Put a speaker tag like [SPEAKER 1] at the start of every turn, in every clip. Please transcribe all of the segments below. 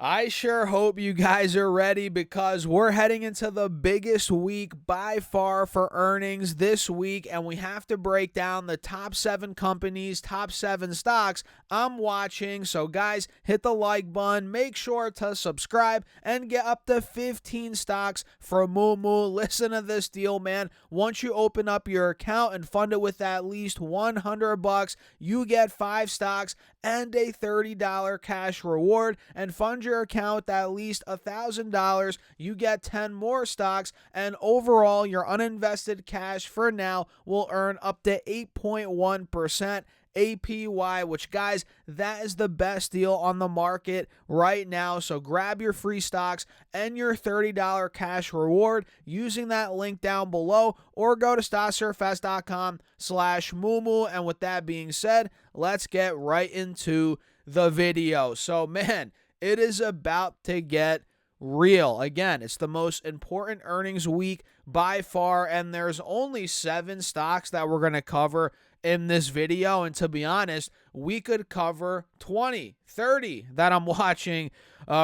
[SPEAKER 1] I sure hope you guys are ready because we're heading into the biggest week by far for earnings this week, and we have to break down the top 7 companies, top 7 stocks I'm watching. So, guys, hit the like button, make sure to subscribe, and get up to 15 stocks for Moo. Listen to this deal, man. Once you open up your account and fund it with at least $100, you get 5 stocks and a $30 cash reward, and fund your account with at least $1,000, you get 10 more stocks, and overall your uninvested cash for now will earn up to 8.1% APY, which, guys, that is the best deal on the market right now. So grab your free stocks and your $30 cash reward using that link down below, or go to stocksurfest.com/moo. And with that being said, let's get right into the video. So, man, it is about to get real. Again, it's the most important earnings week by far, and there's only 7 stocks that we're going to cover in this video, and to be honest, we could cover 20, 30 that I'm watching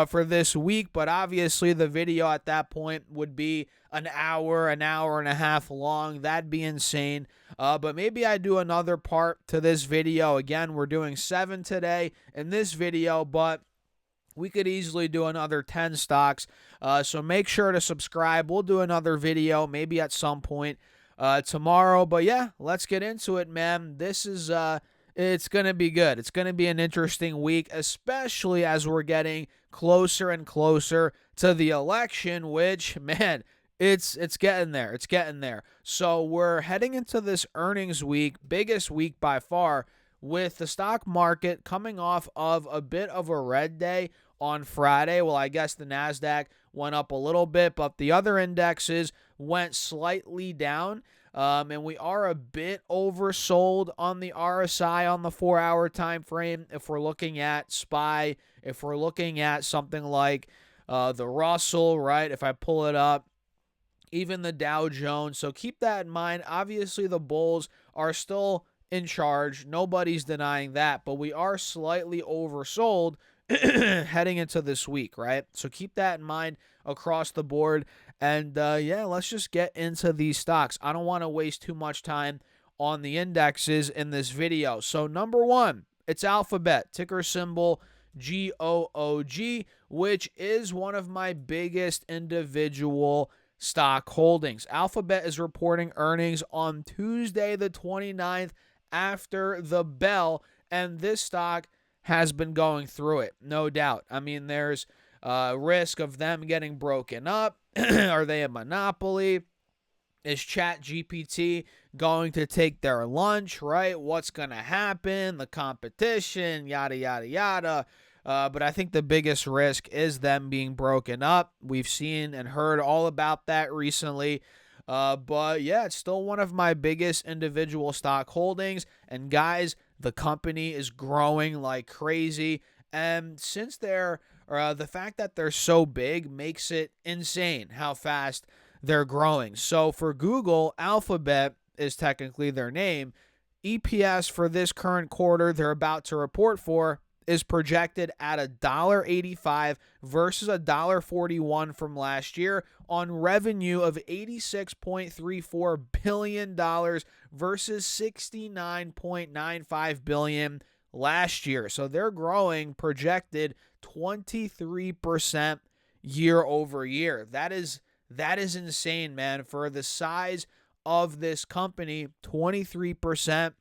[SPEAKER 1] for this week, but obviously the video at that point would be an hour and a half long. That'd be insane, but maybe I do another part to this video. Again, we're doing 7 today in this video, but we could easily do another 10 stocks, so make sure to subscribe. We'll do another video maybe at some point tomorrow, but yeah, let's get into it, man. This is it's gonna be good. It's gonna be an interesting week, especially as we're getting closer and closer to the election, which, man, it's getting there. It's getting there. So we're heading into this earnings week, biggest week by far, with the stock market coming off of a bit of a red day on Friday. Well, I guess the NASDAQ went up a little bit, but the other indexes went slightly down. And we are a bit oversold on the RSI on the 4-hour time frame. If we're looking at SPY, if we're looking at something like the Russell, right? If I pull it up, even the Dow Jones. So keep that in mind. Obviously, the bulls are still in charge. Nobody's denying that, but we are slightly oversold heading into this week, right? So keep that in mind across the board. And yeah, let's just get into these stocks. I don't want to waste too much time on the indexes in this video. So number 1, it's Alphabet, ticker symbol GOOG, which is one of my biggest individual stock holdings. Alphabet is reporting earnings on Tuesday the 29th after the bell, and this stock has been going through it, no doubt. I mean, there's risk of them getting broken up. Are they a monopoly? Is ChatGPT going to take their lunch, right? What's going to happen? The competition, yada, yada, yada. But I think the biggest risk is them being broken up. We've seen and heard all about that recently. But yeah, it's still one of my biggest individual stock holdings. And guys, the company is growing like crazy. And since the fact that they're so big makes it insane how fast they're growing. So for Google, Alphabet is technically their name. EPS for this current quarter they're about to report for is projected at $1.85 versus $1.41 from last year on revenue of $86.34 billion versus $69.95 billion last year. So they're growing projected 23% year over year. That is insane, man. For the size of this company, 23%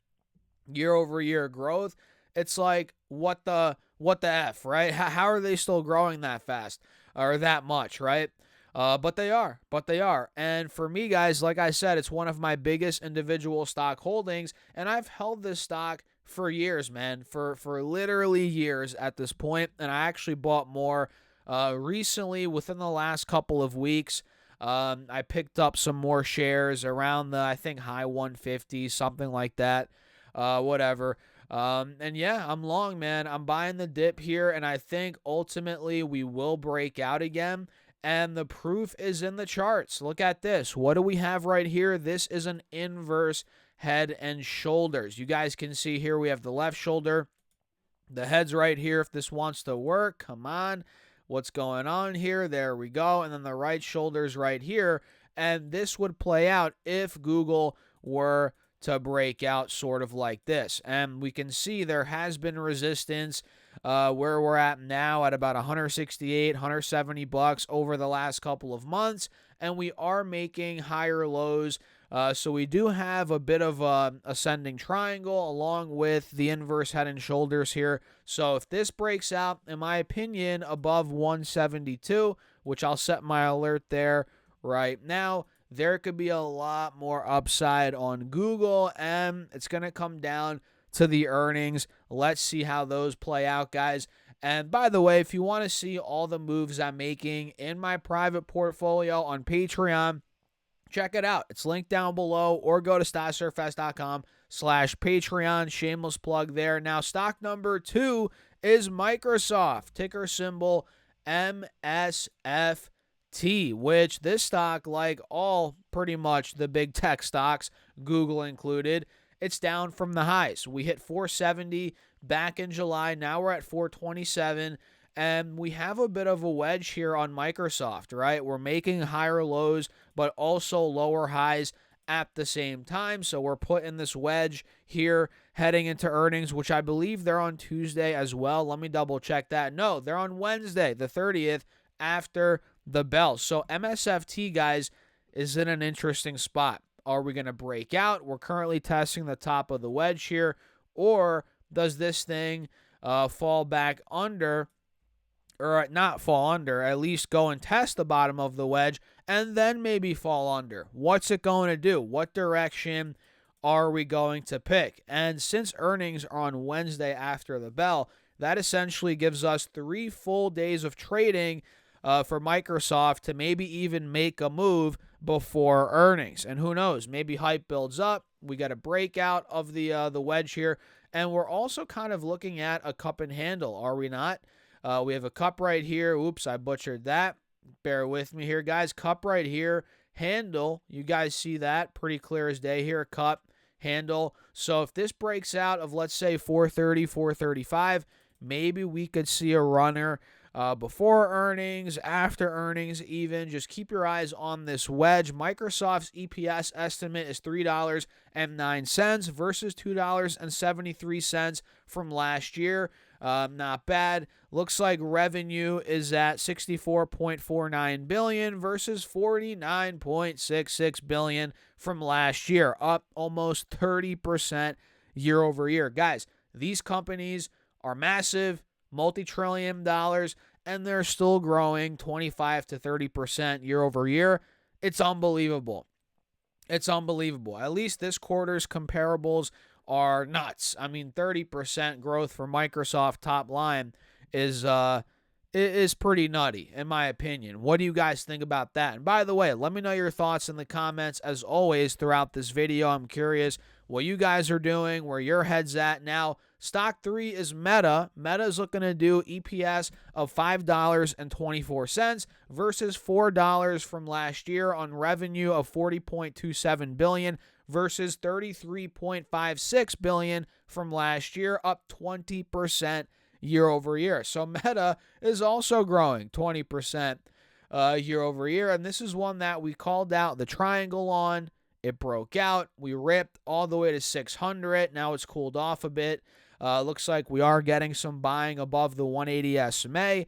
[SPEAKER 1] year over year growth. It's like, what the F, right? How are they still growing that fast or that much, right? But they are. And for me, guys, like I said, it's one of my biggest individual stock holdings, and I've held this stock for years, man, for literally years at this point, and I actually bought more recently within the last couple of weeks. I picked up some more shares around the, I think, high 150s, something like that, whatever. And yeah, I'm long, man. I'm buying the dip here, and I think ultimately we will break out again. And the proof is in the charts. Look at this. What do we have right here? This is an inverse head and shoulders. You guys can see here we have the left shoulder. The head's right here if this wants to work. Come on. what's going on here. There we go. And then the right shoulder's right here. And this would play out if Google were to break out sort of like this. And we can see there has been resistance where we're at now at about 168, 170 bucks over the last couple of months. And we are making higher lows. So we do have a bit of a ascending triangle along with the inverse head and shoulders here. So if this breaks out, in my opinion, above 172, which I'll set my alert there right now, there could be a lot more upside on Google, and it's going to come down to the earnings. Let's see how those play out, guys. And by the way, if you want to see all the moves I'm making in my private portfolio on Patreon, check it out. It's linked down below, or go to StockSurfest.com/Patreon. Shameless plug there. Now, stock number 2 is Microsoft, ticker symbol MSFT, which this stock, like all pretty much the big tech stocks, Google included, it's down from the highs. We hit 470 back in July. Now we're at 427. And we have a bit of a wedge here on Microsoft, right? We're making higher lows, but also lower highs at the same time. So we're putting this wedge here heading into earnings, which I believe they're on Tuesday as well. Let me double check that. No, they're on Wednesday, the 30th, after the bell. So MSFT, guys, is in an interesting spot. Are we going to break out? We're currently testing the top of the wedge here. Or does this thing fall back under, or not fall under, at least go and test the bottom of the wedge and then maybe fall under? What's it going to do? What direction are we going to pick? And since earnings are on Wednesday after the bell, that essentially gives us 3 full days of trading for Microsoft to maybe even make a move before earnings. And who knows, maybe hype builds up. We got a breakout of the wedge here. And we're also kind of looking at a cup and handle, are we not? We have a cup right here. Oops, I butchered that. Bear with me here, guys. Cup right here. Handle. You guys see that? Pretty clear as day here. Cup, handle. So if this breaks out of, let's say, 430, 435, maybe we could see a runner before earnings, after earnings even. Just keep your eyes on this wedge. Microsoft's EPS estimate is $3.09 versus $2.73 from last year. Not bad. Looks like revenue is at $64.49 billion versus $49.66 billion from last year, up almost 30% year over year. Guys, these companies are massive, multi-trillion dollars, and they're still growing 25 to 30% year over year. It's unbelievable. It's unbelievable. At least this quarter's comparables are nuts. I mean, 30% growth for Microsoft top line is pretty nutty, in my opinion. What do you guys think about that? And by the way, let me know your thoughts in the comments. As always, throughout this video, I'm curious what you guys are doing, where your head's at. Now, stock 3 is Meta. Meta is looking to do EPS of $5.24 versus $4 from last year on revenue of $40.27 billion versus $33.56 billion from last year, up 20% year over year. So Meta is also growing 20% year over year, and this is one that we called out the triangle on. It broke out. We ripped all the way to 600. Now it's cooled off a bit. Looks like we are getting some buying above the 180 SMA.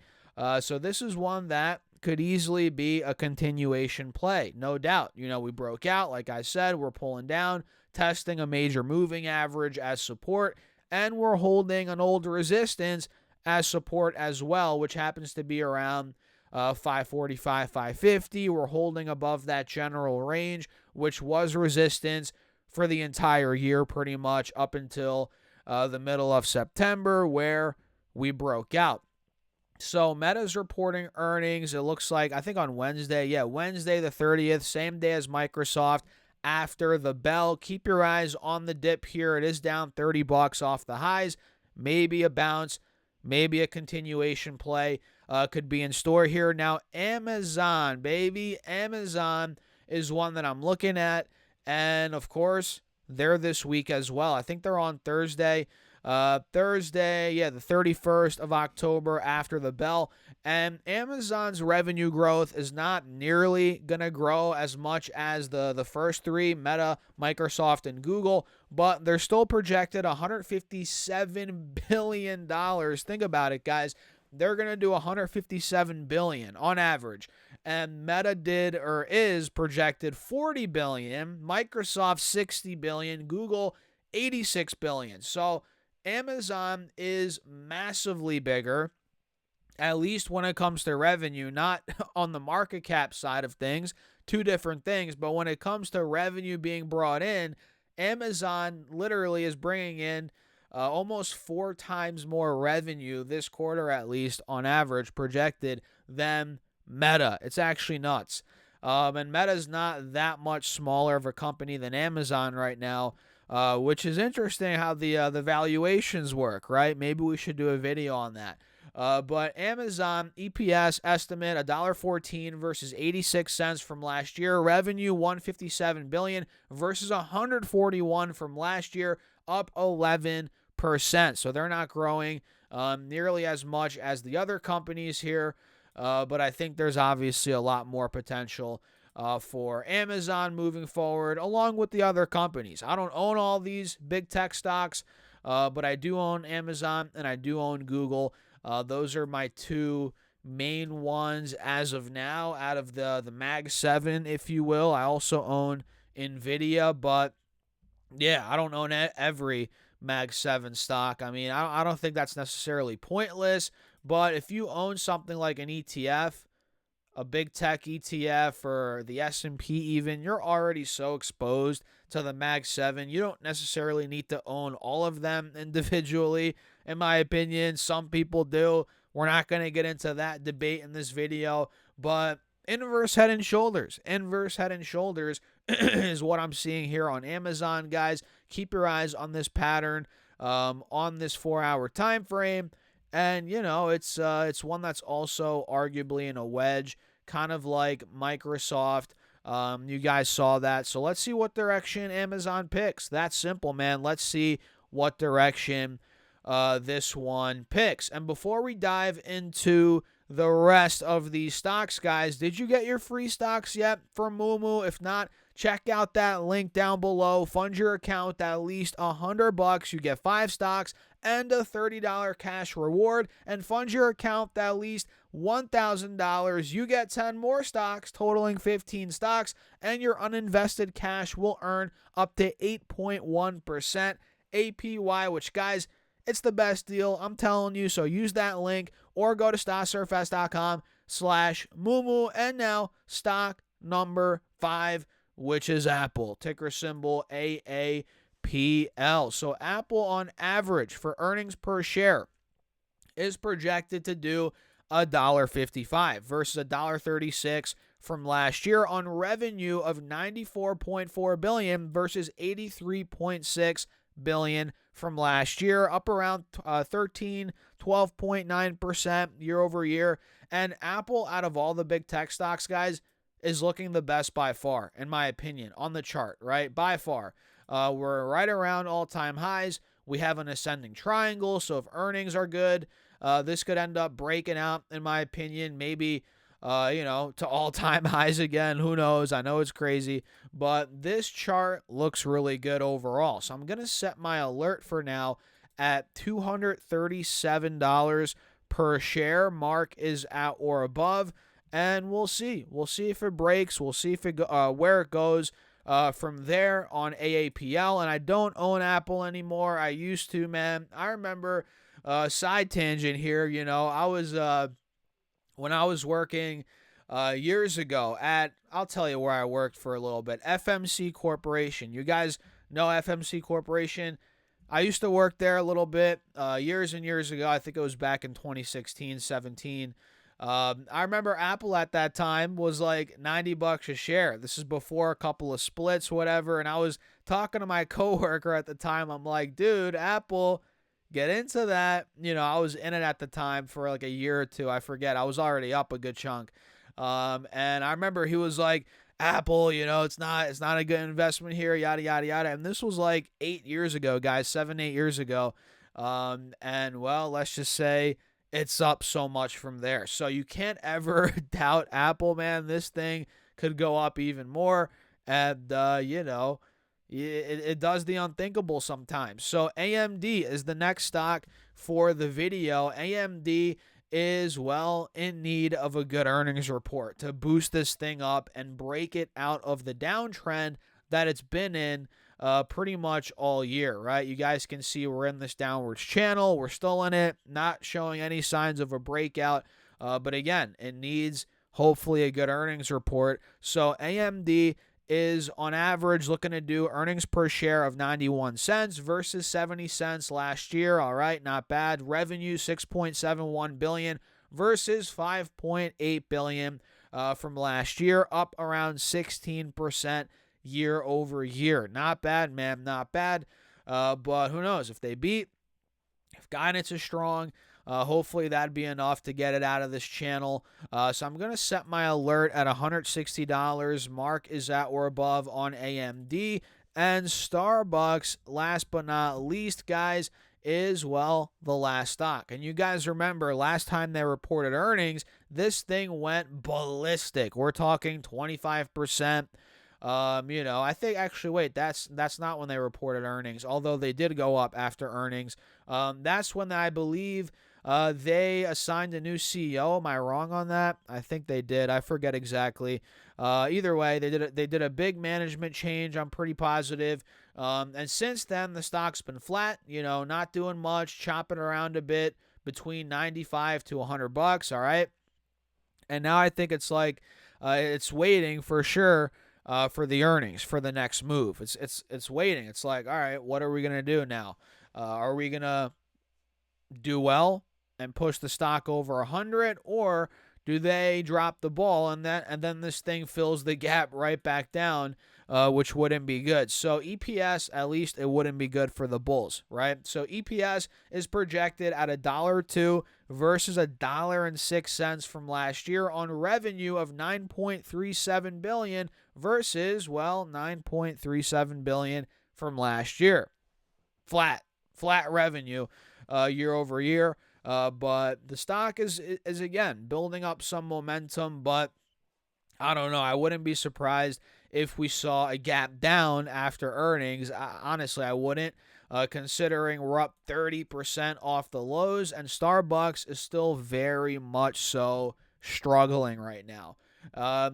[SPEAKER 1] So this is one that could easily be a continuation play, no doubt. You know, we broke out. Like I said, we're pulling down, testing a major moving average as support, and we're holding an old resistance as support as well, which happens to be around 545, 550. We're holding above that general range, which was resistance for the entire year pretty much up until the middle of September, where we broke out. So Meta's reporting earnings, it looks like, I think on Wednesday. Yeah, Wednesday the 30th, same day as Microsoft after the bell. Keep your eyes on the dip here. It is down 30 bucks off the highs. Maybe a bounce, maybe a continuation play could be in store here. Now, Amazon, baby. Amazon is one that I'm looking at. And, of course, they're this week as well. I think they're on Thursday. Thursday, the 31st of October after the bell. And Amazon's revenue growth is not nearly going to grow as much as the first three, Meta, Microsoft, and Google, but they're still projected $157 billion. Think about it, guys. They're going to do $157 billion on average. And Meta did or is projected $40 billion, Microsoft $60 billion, Google $86 billion. So Amazon is massively bigger, at least when it comes to revenue, not on the market cap side of things, two different things. But when it comes to revenue being brought in, Amazon literally is bringing in almost 4 times more revenue this quarter, at least on average, projected than Meta. It's actually nuts. And Meta's not that much smaller of a company than Amazon right now, which is interesting how the valuations work, right? Maybe we should do a video on that. But Amazon EPS estimate $1.14 versus 86 cents from last year. Revenue $157 billion versus 141 from last year, up 11%. So they're not growing nearly as much as the other companies here. But I think there's obviously a lot more potential for Amazon moving forward, along with the other companies. I don't own all these big tech stocks, but I do own Amazon and I do own Google. Those are my two main ones as of now out of the Mag 7, if you will. I also own NVIDIA, but I don't own every Mag 7 stock. I mean, I don't think that's necessarily pointless, but if you own something like an ETF, a big tech ETF or the S&P even, you're already so exposed to the Mag 7. You don't necessarily need to own all of them individually, in my opinion. Some people do. We're not going to get into that debate in this video, but inverse head and shoulders is what I'm seeing here on Amazon, guys. Keep your eyes on this pattern on this 4-hour time frame. And, it's one that's also arguably in a wedge, kind of like Microsoft. You guys saw that. So let's see what direction Amazon picks. That's simple, man. Let's see what direction this one picks. And before we dive into the rest of these stocks, guys, did you get your free stocks yet from Moomoo? If not, check out that link down below. Fund your account with at least $100. You get 5 stocks and a $30 cash reward. And fund your account with at least $1,000. You get 10 more stocks, totaling 15 stocks, and your uninvested cash will earn up to 8.1% APY, which, guys, it's the best deal, I'm telling you. So use that link or go to stocksurfest.com/Moomoo. And now stock number 5, which is Apple, ticker symbol AAPL. So Apple on average for earnings per share is projected to do $1.55 versus $1.36 from last year on revenue of $94.4 billion versus $83.6 billion from last year, up around 12.9% year over year. And Apple, out of all the big tech stocks, guys, is looking the best by far, in my opinion, on the chart, right? By far. We're right around all-time highs. We have an ascending triangle, so if earnings are good, this could end up breaking out, in my opinion, maybe to all-time highs again. Who knows? I know it's crazy, but this chart looks really good overall. So I'm going to set my alert for now at $237 per share. Mark is at or above, and we'll see. We'll see if it breaks. We'll see if where it goes from there on AAPL. And I don't own Apple anymore. I used to, man. I remember side tangent here. I was when I was working years ago I'll tell you where I worked for a little bit, FMC Corporation. You guys know FMC Corporation. I used to work there a little bit years and years ago. I think it was back in 2016, 17. I remember Apple at that time was like $90 a share. This is before a couple of splits, whatever. And I was talking to my coworker at the time. I'm like, dude, Apple, get into that. I was in it at the time for like a year or two. I forget. I was already up a good chunk. And I remember he was like, Apple, it's not a good investment here, yada, yada, yada. And this was like 8 years ago, guys, 7, 8 years ago. And well, let's just say it's up so much from there. So you can't ever doubt Apple, man. This thing could go up even more. And, it does the unthinkable sometimes. So AMD is the next stock for the video. AMD is, well, in need of a good earnings report to boost this thing up and break it out of the downtrend that it's been in pretty much all year, right? You guys can see we're in this downwards channel. We're still in it, not showing any signs of a breakout. But again, it needs hopefully a good earnings report. So AMD is on average looking to do earnings per share of 91 cents versus 70 cents last year. All right, not bad. Revenue 6.71 billion versus 5.8 billion from last year, up around 16% year over year. Not bad, man, not bad. But who knows if they beat, if guidance is strong. Hopefully that'd be enough to get it out of this channel. So I'm going to set my alert at $160. Mark is at or above on AMD. And Starbucks, last but not least, guys, is, well, the last stock. And you guys remember last time they reported earnings, this thing went ballistic. We're talking 25%. I think actually, wait, that's not when they reported earnings, although they did go up after earnings. That's when I believe they assigned a new CEO. Am I wrong on that? I think they did. I forget exactly. Either way, they did a big management change. I'm pretty positive. And since then, the stock's been flat. Not doing much, chopping around a bit between 95 to $100. All right, and now I think it's like it's waiting for sure. For the earnings for the next move. It's waiting. It's like, all right, what are we gonna do now? Are we gonna do well and push the stock over 100, or do they drop the ball and then this thing fills the gap right back down, which wouldn't be good. So EPS, at least it wouldn't be good for the bulls, right? So EPS is projected at $1.02 versus $1.06 from last year on revenue of $9.37 billion versus, well, $9.37 billion from last year. Flat revenue year over year. But the stock is again building up some momentum, but I don't know. I wouldn't be surprised if we saw a gap down after earnings. Honestly, I wouldn't, considering we're up 30% off the lows, and Starbucks is still very much so struggling right now.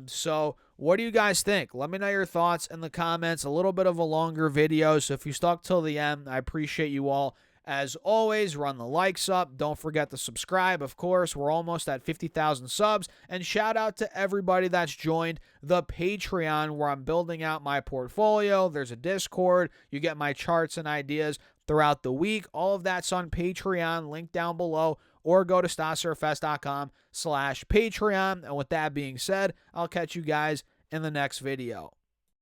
[SPEAKER 1] So what do you guys think? Let me know your thoughts in the comments. A little bit of a longer video, so if you stuck till the end, I appreciate you all. As always, run the likes up. Don't forget to subscribe. Of course, we're almost at 50,000 subs. And shout out to everybody that's joined the Patreon, where I'm building out my portfolio. There's a Discord. You get my charts and ideas throughout the week. All of that's on Patreon. Link down below. Or go to StasserFest.com/Patreon. And with that being said, I'll catch you guys in the next video.